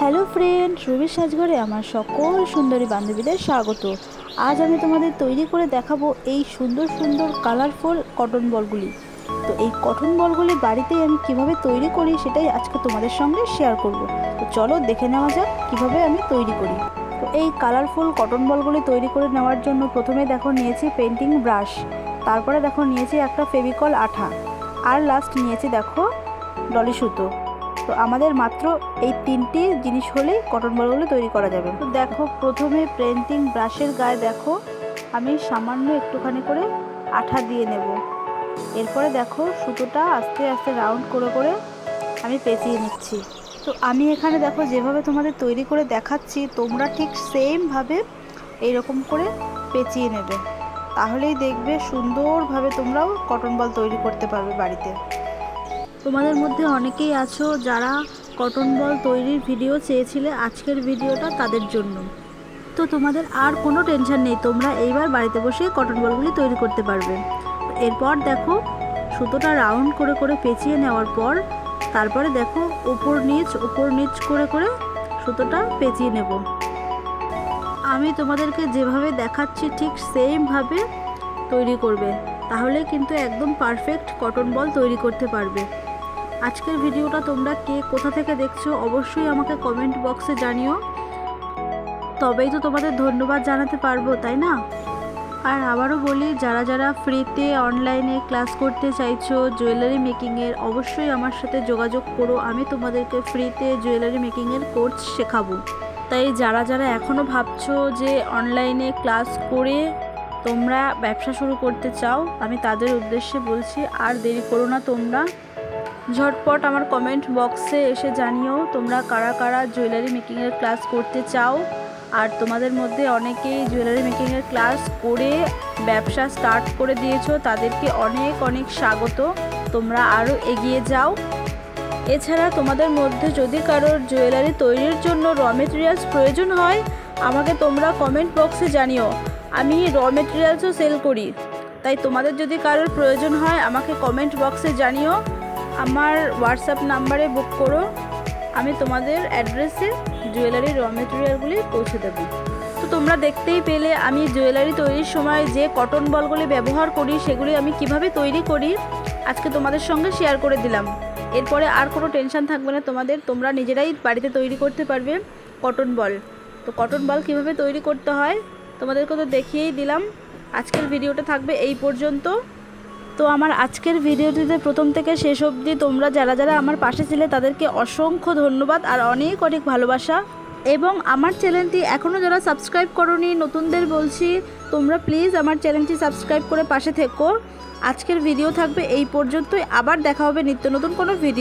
Hello friend, রুবির সাজঘরে আমার সকল সুন্দরী বান্ধবীদের স্বাগত। আজ আমি তোমাদের তৈরি করে দেখাবো এই সুন্দর সুন্দর কালারফুল কটন বলগুলি। তো এই কটন বলগুলি বাড়িতে আমি কিভাবে তৈরি করি সেটাই আজকে তোমাদের সঙ্গে শেয়ার করব। তো চলো দেখে নেওয়া যাক কিভাবে আমি তৈরি করি। তো এই কালারফুল কটন বলগুলি তৈরি করে নেওয়ার জন্য প্রথমে দেখো নিয়েছি পেন্টিং ব্রাশ, তারপরে দেখো নিয়েছি একটা ফেভিকল আঠা, আর লাস্ট নিয়েছি দেখো ডলি সুতো। তো আমাদের মাত্র এই তিনটি জিনিস হলেই কটন বলগুলো তৈরি করা যাবে। তো দেখো প্রথমে পেন্টিং ব্রাশের গায়ে দেখো আমি সামান্য একটুখানি করে আঠা দিয়ে নেব। এরপরে দেখো সুতোটা আস্তে আস্তে রাউন্ড করে করে আমি পেঁচিয়ে নিচ্ছি। তো আমি এখানে দেখো যেভাবে তোমাদের তৈরি করে দেখাচ্ছি তোমরা ঠিক সেমভাবে এইরকম করে পেঁচিয়ে নেবে, তাহলেই দেখবে সুন্দরভাবে তোমরাও কটন বল তৈরি করতে পারবে বাড়িতে। তোমাদের মধ্যে অনেকেই আছো যারা কটন বল তৈরির ভিডিও চেয়েছিলে, আজকের ভিডিওটা তাদের জন্য। তো তোমাদের আর কোনো টেনশন নেই, তোমরা এইবার বাড়িতে বসে কটন বলগুলি তৈরি করতে পারবে। এরপর দেখো সুতোটা রাউন্ড করে করে পেঁচিয়ে নেওয়ার পর তারপরে দেখো উপর নিচ করে করে সুতোটা পেঁচিয়ে নেব। আমি তোমাদেরকে যেভাবে দেখাচ্ছি ঠিক সেমভাবে তৈরি করবে, তাহলে কিন্তু একদম পারফেক্ট কটন বল তৈরি করতে পারবে। আজকের ভিডিওটা তোমরা কে কোথা থেকে দেখছো অবশ্যই আমাকে কমেন্ট বক্সে জানিও, তবেই তো তোমাদের ধন্যবাদ জানাতে পারবো, তাই না? আর আবারও বলি, যারা যারা ফ্রিতে অনলাইনে ক্লাস করতে চাইছো জুয়েলারি মেকিংয়ের, অবশ্যই আমার সাথে যোগাযোগ করো। আমি তোমাদেরকে ফ্রিতে জুয়েলারি মেকিংয়ের কোর্স শেখাবো। তাই যারা যারা এখনও ভাবছো যে অনলাইনে ক্লাস করে তোমরা ব্যবসা শুরু করতে চাও, আমি তাদের উদ্দেশ্যে বলছি আর দেরি করো না, তোমরা ঝটপট আমার কমেন্ট বক্সে এসে জানিও তোমরা কারা কারা জুয়েলারি মেকিংয়ের ক্লাস করতে চাও। আর তোমাদের মধ্যে অনেকেই জুয়েলারি মেকিংয়ের ক্লাস করে ব্যবসা স্টার্ট করে দিয়েছো, তাদেরকে অনেক অনেক স্বাগত। তোমরা আরও এগিয়ে যাও। এছাড়া তোমাদের মধ্যে যদি কারোর জুয়েলারি তৈরির জন্য র মেটেরিয়ালস প্রয়োজন হয়, আমাকে তোমরা কমেন্ট বক্সে জানিও। আমি র মেটেরিয়ালসও সেল করি, তাই তোমাদের যদি কারোর প্রয়োজন হয় আমাকে কমেন্ট বক্সে জানিও। আমার হোয়াটসঅ্যাপ নাম্বারে বুক করো, আমি তোমাদের অ্যাড্রেসে জুয়েলারি র মেটেরিয়ালগুলি পৌঁছে দেবো। তো তোমরা দেখতেই পেলে আমি জুয়েলারি তৈরির সময় যে কটন বলগুলি ব্যবহার করি সেগুলি আমি কিভাবে তৈরি করি আজকে তোমাদের সঙ্গে শেয়ার করে দিলাম। এরপরে আর কোনো টেনশন থাকবে না তোমাদের, তোমরা নিজেরাই বাড়িতে তৈরি করতে পারবে কটন বল। তো কটন বল কিভাবে তৈরি করতে হয় তোমাদেরকে তো দেখিয়েই দিলাম। আজকের ভিডিওটা থাকবে এই পর্যন্ত। তো আমার আজকের ভিডিওটিতে প্রথম থেকে শেষ অবধি তোমরা যারা যারা আমার পাশে ছিলে তাদেরকে অসংখ্য ধন্যবাদ আর অনেক অনেক ভালোবাসা। এবং আমার চ্যানেলটি এখনও যারা সাবস্ক্রাইব করোনি, নতুনদের বলছি তোমরা প্লিজ আমার চ্যানেলটি সাবস্ক্রাইব করে পাশে থেকো। আজকের ভিডিও থাকবে এই পর্যন্তই, আবার দেখা হবে নিত্য নতুন কোনো ভিডিও।